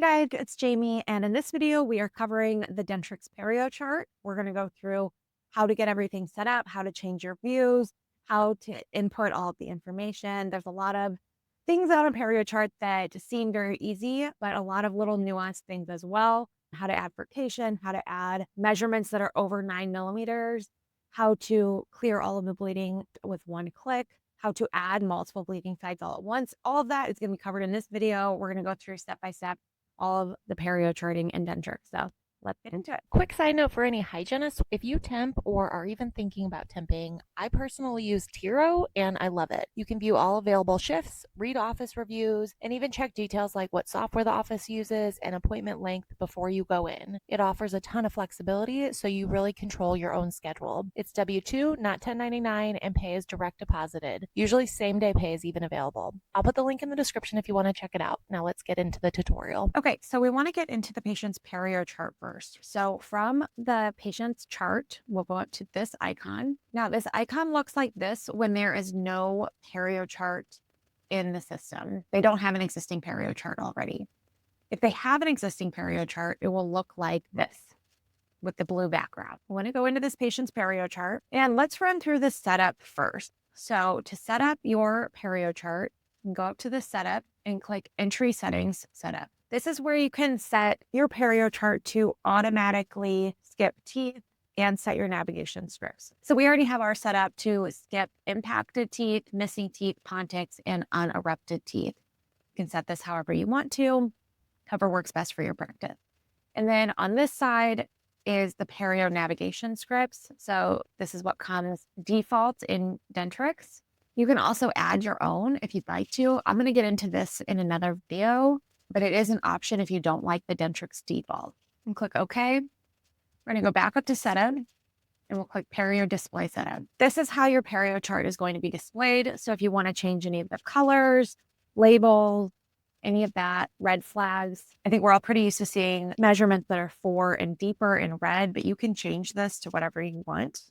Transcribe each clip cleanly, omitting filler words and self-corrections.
Hi guys, it's Jamie, and in this video, we are covering the Dentrix Perio Chart. We're going to go through how to get everything set up, how to change your views, how to input all of the information. There's a lot of things on a Perio chart that seem very easy, but a lot of little nuanced things as well. How to add furcation, how to add measurements that are over 9 millimeters, how to clear all of the bleeding with one click, how to add multiple bleeding sites all at once. All of that is going to be covered in this video. We're going to go through step by step all of the perio charting and Dentrix. So let's get into it. Quick side note for any hygienists, if you temp or are even thinking about temping, I personally use Tiro and I love it. You can view all available shifts, read office reviews, and even check details like what software the office uses and appointment length before you go in. It offers a ton of flexibility, so you really control your own schedule. It's W-2, not 1099, and pay is direct deposited. Usually same day pay is even available. I'll put the link in the description if you want to check it out. Now let's get into the tutorial. Okay, so we want to get into the patient's perio chart first. So from the patient's chart, we'll go up to this icon. Now this icon looks like this when there is no perio chart in the system. They don't have an existing perio chart already. If they have an existing perio chart, it will look like this with the blue background. I want to go into this patient's perio chart and let's run through the setup first. So to set up your perio chart, you can go up to the setup and click entry settings setup. This is where you can set your perio chart to automatically skip teeth and set your navigation scripts. So we already have our setup to skip impacted teeth, missing teeth, pontics, and unerupted teeth. You can set this however you want to, however works best for your practice. And then on this side is the perio navigation scripts. So this is what comes default in Dentrix. You can also add your own if you'd like to. I'm going to get into this in another video, but it is an option if you don't like the Dentrix default. And click OK. We're going to go back up to setup and we'll click Perio Display Setup. This is how your perio chart is going to be displayed. So if you want to change any of the colors, labels, any of that, red flags. I think we're all pretty used to seeing measurements that are 4 and deeper in red, but you can change this to whatever you want.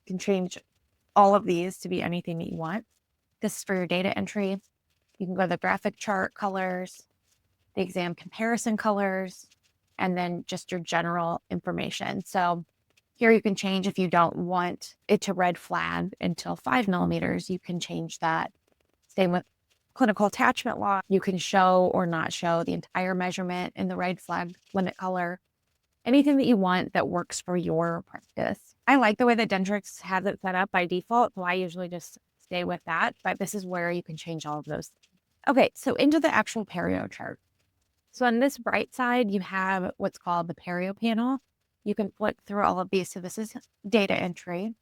You can change all of these to be anything that you want. This is for your data entry. You can go to the graphic chart colors, the exam comparison colors, and then just your general information. So here you can change if you don't want it to red flag until 5 millimeters, you can change that. Same with clinical attachment loss. You can show or not show the entire measurement in the red flag limit color. Anything that you want that works for your practice. I like the way that Dentrix has it set up by default, so I usually just stay with that, but this is where you can change all of those. Okay, so into the actual perio chart. So on this right side, you have what's called the perio panel. You can flick through all of these. So this is data entry.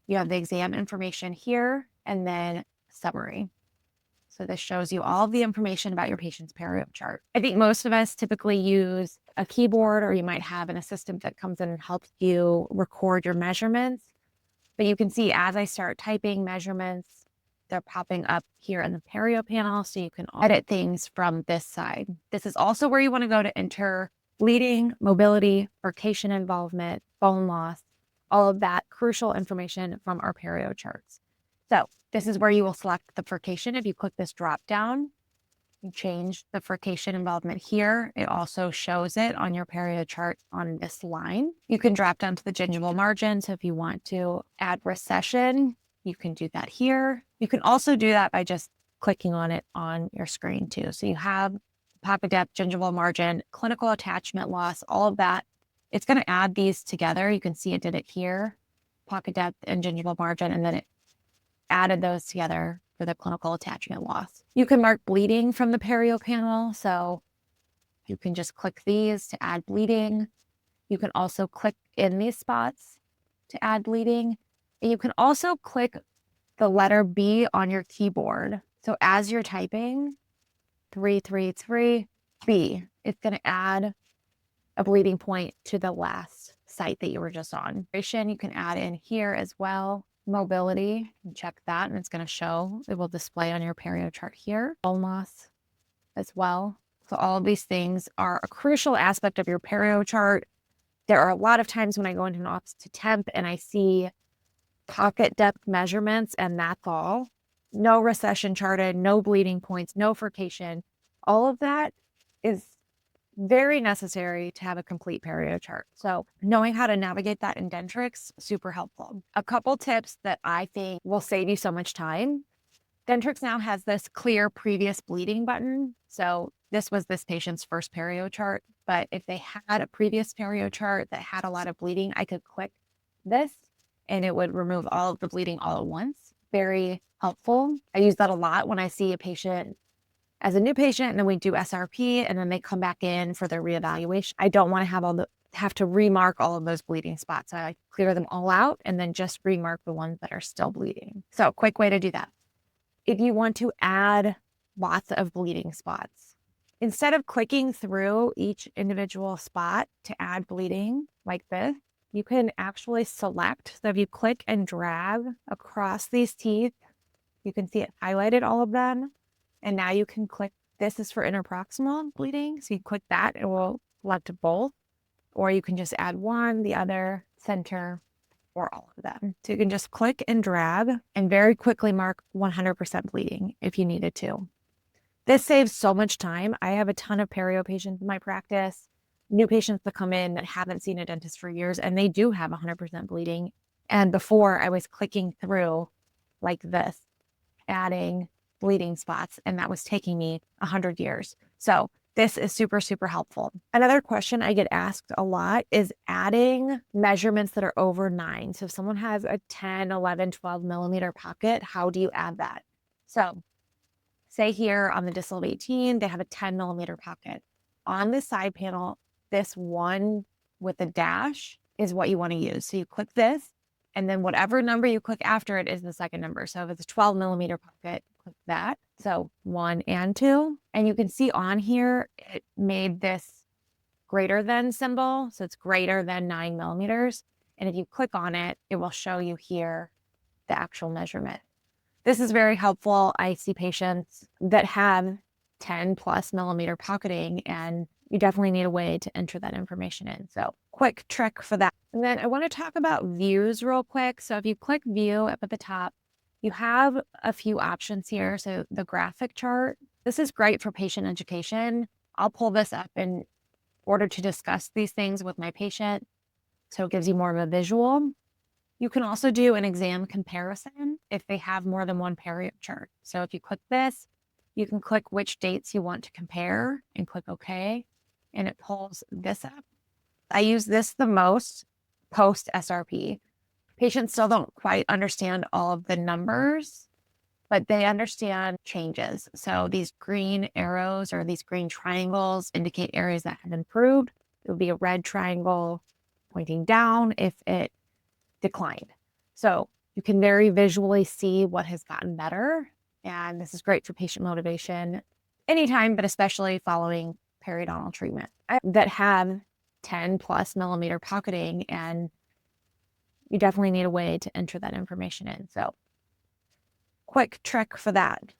You have the exam information here, and then summary. So this shows you all of the information about your patient's perio chart. I think most of us typically use a keyboard, or you might have an assistant that comes in and helps you record your measurements. But you can see as I start typing measurements, they're popping up here in the perio panel, so you can edit things from this side. This is also where you want to go to enter bleeding, mobility, furcation involvement, bone loss, all of that crucial information from our perio charts. So this is where you will select the furcation. If you click this drop down, you change the furcation involvement here. It also shows it on your perio chart on this line. You can drop down to the gingival margin. So if you want to add recession, you can do that here. You can also do that by just clicking on it on your screen too. So you have pocket depth, gingival margin, clinical attachment loss, all of that. It's going to add these together. You can see it did it here, pocket depth and gingival margin, and then it added those together for the clinical attachment loss. You can mark bleeding from the perio panel. So you can just click these to add bleeding. You can also click in these spots to add bleeding. And you can also click the letter B on your keyboard. So as you're typing 333 B, it's going to add a bleeding point to the last site that you were just on. You can add in here as well. Mobility, check that, and it's going to show, it will display on your perio chart here. Bone loss as well. So all of these things are a crucial aspect of your perio chart. There are a lot of times when I go into an office to temp and I see pocket depth measurements and that's all. No recession charted, no bleeding points, no furcation. All of that is very necessary to have a complete perio chart. So knowing how to navigate that in Dentrix, super helpful. A couple tips that I think will save you so much time. Dentrix now has this clear previous bleeding button. So this was this patient's first perio chart, but if they had a previous perio chart that had a lot of bleeding, I could click this and it would remove all of the bleeding all at once. Very helpful. I use that a lot when I see a patient as a new patient and then we do SRP and then they come back in for their reevaluation. I don't want to have to remark all of those bleeding spots. I clear them all out and then just remark the ones that are still bleeding. So quick way to do that. If you want to add lots of bleeding spots, instead of clicking through each individual spot to add bleeding like this, you can actually select. So if you click and drag across these teeth, you can see it highlighted all of them. And now you can click, this is for interproximal bleeding. So you click that, it will select both, or you can just add one, the other, center, or all of them. So you can just click and drag and very quickly mark 100% bleeding if you needed to. This saves so much time. I have a ton of perio patients in my practice, new patients that come in that haven't seen a dentist for years, and they do have 100% bleeding. And before I was clicking through like this, adding bleeding spots, and that was taking me 100 years. So this is super, super helpful. Another question I get asked a lot is adding measurements that are over 9. So if someone has a 10, 11, 12 millimeter pocket, how do you add that? So say here on the distal of 18, they have a 10 millimeter pocket. On the side panel, this one with the dash is what you want to use. So you click this, and then whatever number you click after it is the second number. So if it's a 12 millimeter pocket, click that. So 1 and 2. And you can see on here, it made this greater than symbol. So it's greater than 9 millimeters. And if you click on it, it will show you here the actual measurement. This is very helpful. I see patients that have 10 plus millimeter pocketing, and you definitely need a way to enter that information in. So quick trick for that. And then I want to talk about views real quick. So if you click view up at the top, you have a few options here. So the graphic chart, this is great for patient education. I'll pull this up in order to discuss these things with my patient. So it gives you more of a visual. You can also do an exam comparison if they have more than one perio chart. So if you click this, you can click which dates you want to compare and click OK, and it pulls this up. I use this the most post SRP. Patients still don't quite understand all of the numbers, but they understand changes. So these green arrows or these green triangles indicate areas that have improved. It would be a red triangle pointing down if it declined. So you can very visually see what has gotten better. And this is great for patient motivation anytime, but especially following periodontal treatment that have 10 plus millimeter pocketing, and you definitely need a way to enter that information in. So quick trick for that.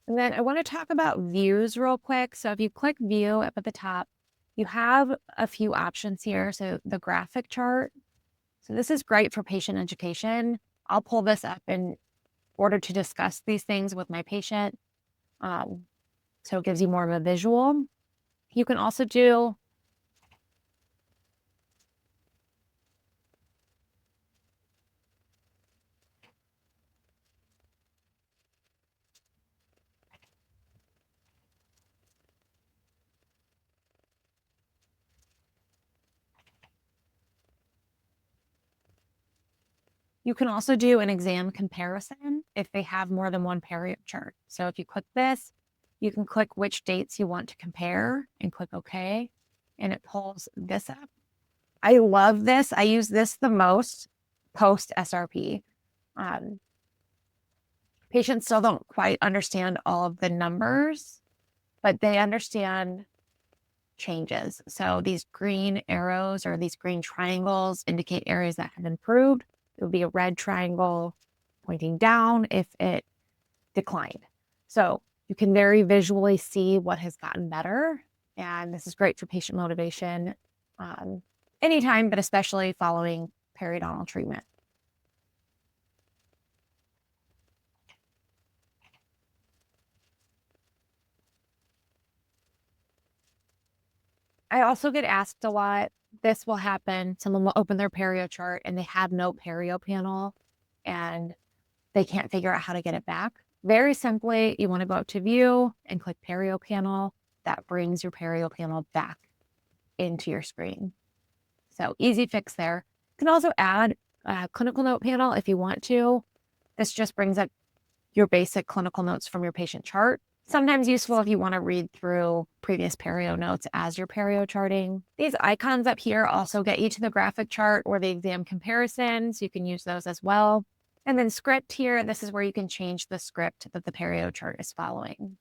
And then I want to talk about views real quick. So if you click view up at the top, you have a few options here. So the graphic chart. So this is great for patient education. I'll pull this up in order to discuss these things with my patient. So it gives you more of a visual. You can also do an exam comparison if they have more than one perio chart. So if you click this, you can click which dates you want to compare and click OK, and it pulls this up. I love this. I use this the most post SRP. Patients still don't quite understand all of the numbers, but they understand changes. So these green arrows or these green triangles indicate areas that have improved. It would be a red triangle pointing down if it declined. So You can very visually see what has gotten better. And this is great for patient motivation anytime, but especially following periodontal treatment. I also get asked a lot. This will happen. Someone will open their Perio chart and they have no Perio panel and they can't figure out how to get it back. Very simply, you want to go up to view and click Perio panel. That brings your Perio panel back into your screen. So easy fix there. You can also add a clinical note panel if you want to. This just brings up your basic clinical notes from your patient chart. Sometimes useful if you want to read through previous Perio notes as you're Perio charting. These icons up here also get you to the graphic chart or the exam comparisons. You can use those as well. And then script here, this is where you can change the script that the Perio chart is following.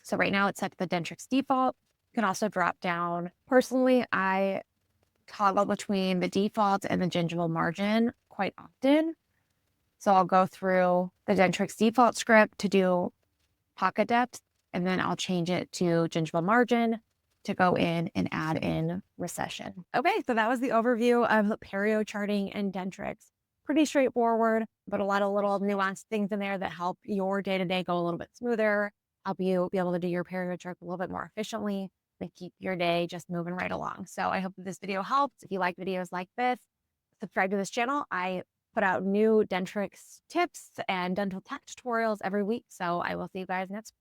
So right now it's set to the Dentrix default. You can also drop down. Personally, I toggle between the default and the gingival margin quite often. So I'll go through the Dentrix default script to do pocket depth, and then I'll change it to gingival margin to go in and add in recession. Okay, so that was the overview of Perio charting and Dentrix. Pretty straightforward, but a lot of little nuanced things in there that help your day-to-day go a little bit smoother, help you be able to do your Perio chart a little bit more efficiently, and keep your day just moving right along. So I hope that this video helped. If you like videos like this, subscribe to this channel. I put out new Dentrix tips and dental tech tutorials every week. So I will see you guys next